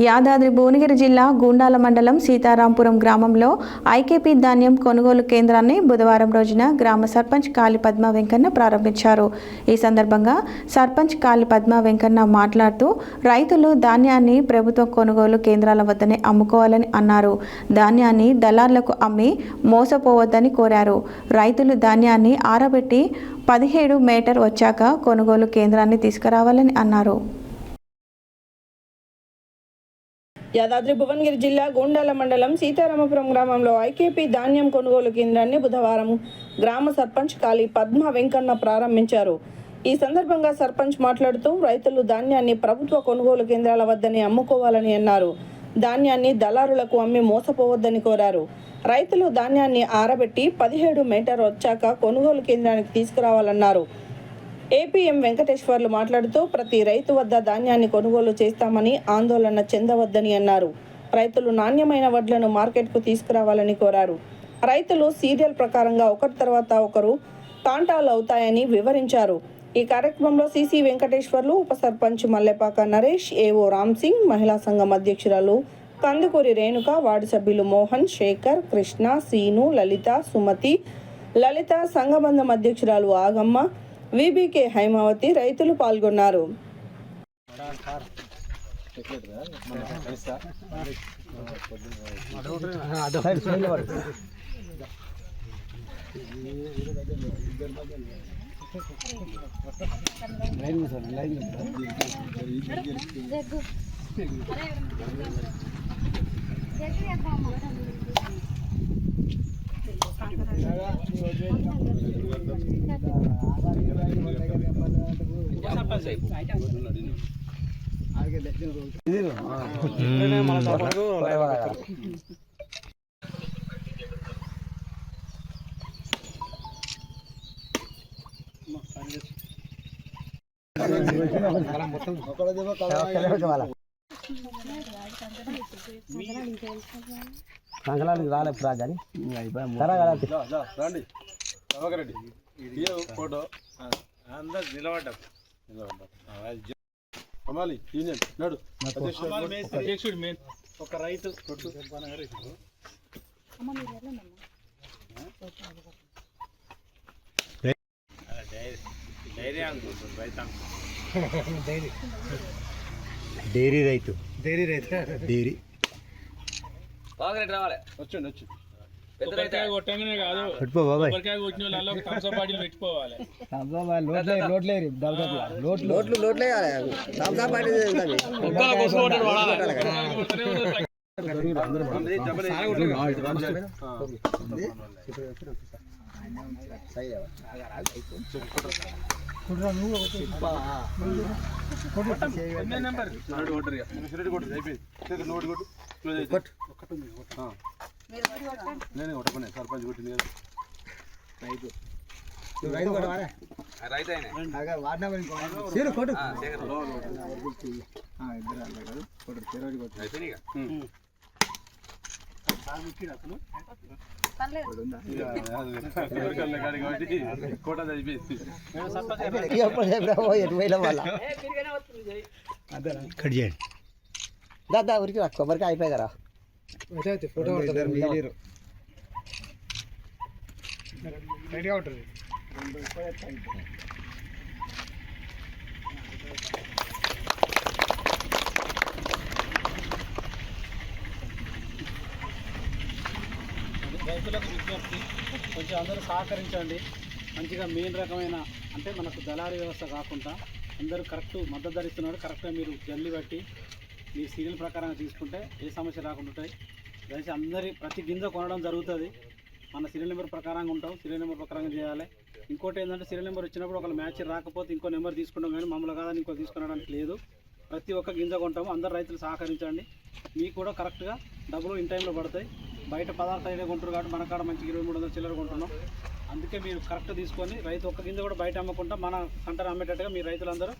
యాదాద్రి భువనగిరి జిల్లా గూండాల మండలం సీతారాంపురం గ్రామంలో ఐకేపీ ధాన్యం కొనుగోలు కేంద్రాన్ని బుధవారం రోజున గ్రామ సర్పంచ్ కాళీ పద్మ వెంకన్న ప్రారంభించారు. ఈ సందర్భంగా సర్పంచ్ కాళీ పద్మ వెంకన్న మాట్లాడుతూ రైతులు ధాన్యాన్ని ప్రభుత్వ కొనుగోలు కేంద్రాల వద్దనే అమ్ముకోవాలని అన్నారు. ధాన్యాన్ని దళార్లకు అమ్మి మోసపోవద్దని కోరారు. రైతులు ధాన్యాన్ని ఆరబెట్టి 17 మీటర్ వచ్చాక కొనుగోలు కేంద్రాన్ని తీసుకురావాలని అన్నారు. యాదాద్రి భువనగిరి జిల్లా గూండాల మండలం సీతారామపురం గ్రామంలో ఐకేపీ ధాన్యం కొనుగోలు కేంద్రాన్ని బుధవారం గ్రామ సర్పంచ్ కాళీ పద్మ వెంకన్న ప్రారంభించారు. ఈ సందర్భంగా సర్పంచ్ మాట్లాడుతూ రైతులు ధాన్యాన్ని ప్రభుత్వ కొనుగోలు కేంద్రాల వద్దనే అమ్ముకోవాలని అన్నారు. ధాన్యాన్ని దళారులకు అమ్మి మోసపోవద్దని కోరారు. రైతులు ధాన్యాన్ని ఆరబెట్టి 17 మీటర్ వచ్చాక కొనుగోలు కేంద్రానికి తీసుకురావాలన్నారు. ఏపీఎం వెంకటేశ్వర్లు మాట్లాడుతూ ప్రతి రైతు వద్ద ధాన్యాన్ని కొనుగోలు చేస్తామని ఆందోళన చెందవద్దని అన్నారు. రైతులు నాణ్యమైన వడ్లను మార్కెట్కు తీసుకురావాలని కోరారు. రైతులు సీరియల్ ప్రకారంగా ఒకరి తర్వాత ఒకరు తాంటాలు అవుతాయని వివరించారు. ఈ కార్యక్రమంలో సిసి వెంకటేశ్వర్లు, ఉప సర్పంచ్ మల్లెపాక నరేష్, ఏఓ రామ్ సింగ్, మహిళా సంఘం అధ్యక్షురాలు కందుకూరి రేణుక, వార్డు సభ్యులు మోహన్, శేఖర్, కృష్ణ, సీను, లలిత, సుమతి, లలిత, సంఘబంధం అధ్యక్షురాలు ఆగమ్మ, విబికే హైమావతి రైతులు పాల్గొన్నారు. కంకలానికి రాలే ప్రాజాని ఫోటో అందరు నిలబడ్డాం అధ్యక్షుడు మెయిన్ ఒక రైతు డైరీ రైతు రావాలి వచ్చి కొట్టంగానే కాదు కొబ్బరికాయ కొట్టిన వాళ్ళు థమ్స్అప్ బాటిల్ పెట్టుకోవాలి. నేను కొట్టుకునే సర్పంచ్ కొట్టింది కదా కోట అయిపోయింది. కట్ చేయండి దాదా ఊరికి కొబ్బరికి అయిపోయి కదా ఫోటో రెడీ అవుతుంది. రైతులకు విజ్ఞప్తి, కొంచెం అందరూ సహకరించండి. మంచిగా మెయిన్ రకమైన అంటే మనకు దళారీ వ్యవస్థ కాకుండా అందరూ కరెక్ట్ మద్దతు ధరిస్తున్నాడు. కరెక్ట్గా మీరు జల్లి బట్టి మీ సీరియల్ ప్రకారంగా తీసుకుంటే ఏ సమస్య రాకుండా ఉంటాయి. దయచేసి అందరి ప్రతి గింజ కొనడం జరుగుతుంది. మన సీరియల్ నెంబర్ ప్రకారంగా ఉంటాం, సీరియల్ నెంబర్ ప్రకారంగా చేయాలి. ఇంకోటి ఏంటంటే సీరియల్ నెంబర్ వచ్చినప్పుడు ఒకళ్ళు మ్యాచ్ రాకపోతే ఇంకో నెంబర్ తీసుకుంటాం, కానీ మమ్మల్ని కాదని ఇంకో తీసుకునడానికి లేదు. ప్రతి ఒక్క గింజ కొంటాము. అందరు రైతులు సహకరించండి. మీకు కూడా కరెక్ట్గా డబ్బులు ఇన్ టైంలో పడతాయి. బయట పదార్థాలు కొంటారు కాబట్టి మన కాడ మంచి 2300 చిల్లర కొంటున్నాం. అందుకే మీరు కరెక్ట్ తీసుకొని రైతు ఒక్క గింజ కూడా బయట అమ్మకుండా మన కంటను అమ్మేటట్టుగా మీరు రైతులందరూ